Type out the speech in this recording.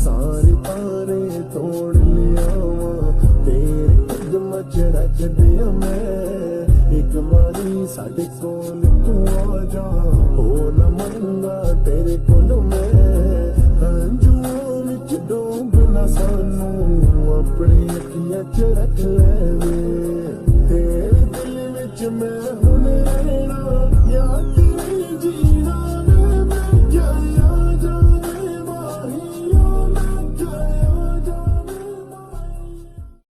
सारे तारे तोड़ लिया तेरे कदम च रख दिया मैं एक बारी साडे कोल तू आ जा हो न मंगा तेरे कोल मैं हंजुओं विच डूब ना सानू अपनी अखियां च रख ले तेरे दिल विच मैं